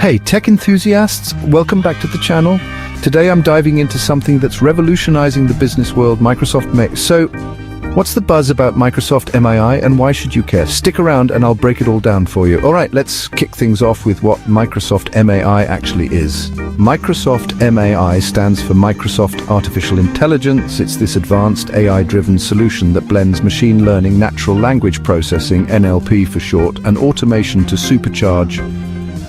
Hey, tech enthusiasts, welcome back to the channel. Today I'm diving into something that's revolutionizing the business world, Microsoft MAI. So, what's the buzz about Microsoft MAI and why should you care? Stick around and I'll break it all down for you. All right, let's kick things off with what Microsoft MAI actually is. Microsoft MAI stands for Microsoft Artificial Intelligence. It's this advanced AI-driven solution that blends machine learning, natural language processing, NLP for short, and automation to supercharge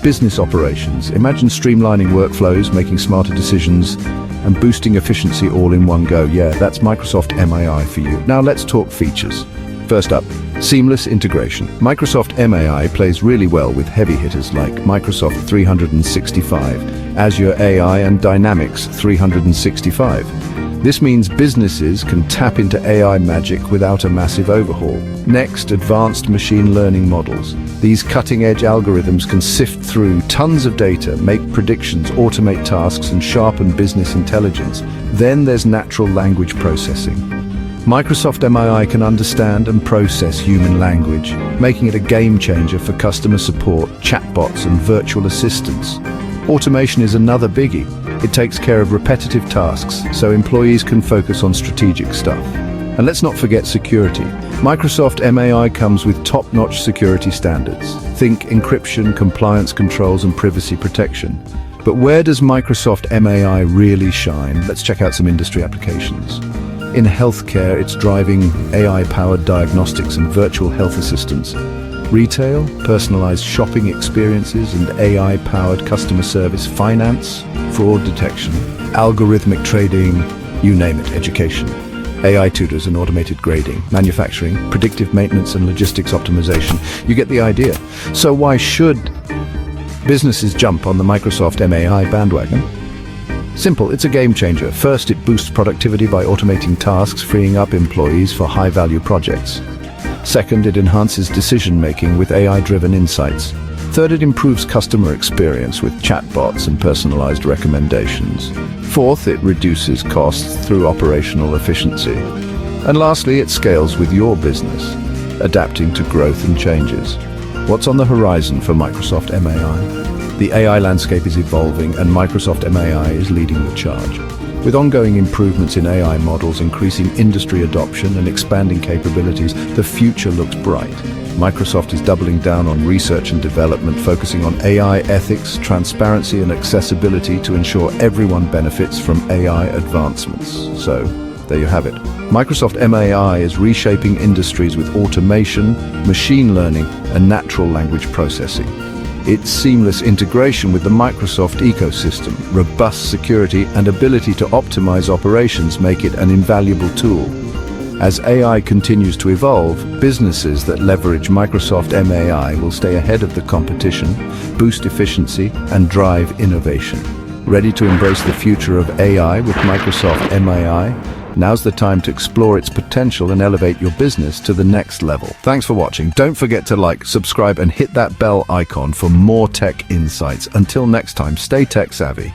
business operations. Imagine streamlining workflows, making smarter decisions, and boosting efficiency all in one go. Yeah, that's Microsoft MAI for you. Now let's talk features. First up, seamless integration. Microsoft MAI plays really well with heavy hitters like Microsoft 365, Azure AI, and Dynamics 365. This means businesses can tap into AI magic without a massive overhaul. Next, advanced machine learning models. These cutting-edge algorithms can sift through tons of data, make predictions, automate tasks, and sharpen business intelligence. Then there's natural language processing. Microsoft MAI can understand and process human language, making it a game changer for customer support, chatbots, and virtual assistants. Automation is another biggie. It takes care of repetitive tasks, so employees can focus on strategic stuff. And let's not forget security. Microsoft MAI comes with top-notch security standards. Think encryption, compliance controls, and privacy protection. But where does Microsoft MAI really shine? Let's check out some industry applications. In healthcare, it's driving AI-powered diagnostics and virtual health assistants. Retail, personalized shopping experiences, and AI-powered customer service. Finance, fraud detection, algorithmic trading, you name it. Education, AI tutors and automated grading. Manufacturing, predictive maintenance and logistics optimization. You get the idea. So why should businesses jump on the Microsoft MAI bandwagon? Simple, it's a game changer. First, it boosts productivity by automating tasks, freeing up employees for high-value projects. Second, it enhances decision-making with AI-driven insights. Third, it improves customer experience with chatbots and personalized recommendations. Fourth, it reduces costs through operational efficiency. And lastly, it scales with your business, adapting to growth and changes. What's on the horizon for Microsoft MAI? The AI landscape is evolving, and Microsoft MAI is leading the charge. With ongoing improvements in AI models, increasing industry adoption, and expanding capabilities, the future looks bright. Microsoft is doubling down on research and development, focusing on AI ethics, transparency, and accessibility to ensure everyone benefits from AI advancements. So, there you have it. Microsoft MAI is reshaping industries with automation, machine learning, and natural language processing. Its seamless integration with the Microsoft ecosystem, robust security, and ability to optimize operations make it an invaluable tool. As AI continues to evolve, businesses that leverage Microsoft MAI will stay ahead of the competition, boost efficiency, and drive innovation. Ready to embrace the future of AI with Microsoft MAI? Now's the time to explore its potential and elevate your business to the next level. Thanks for watching. Don't forget to like, subscribe, and hit that bell icon for more tech insights. Until next time, stay tech savvy.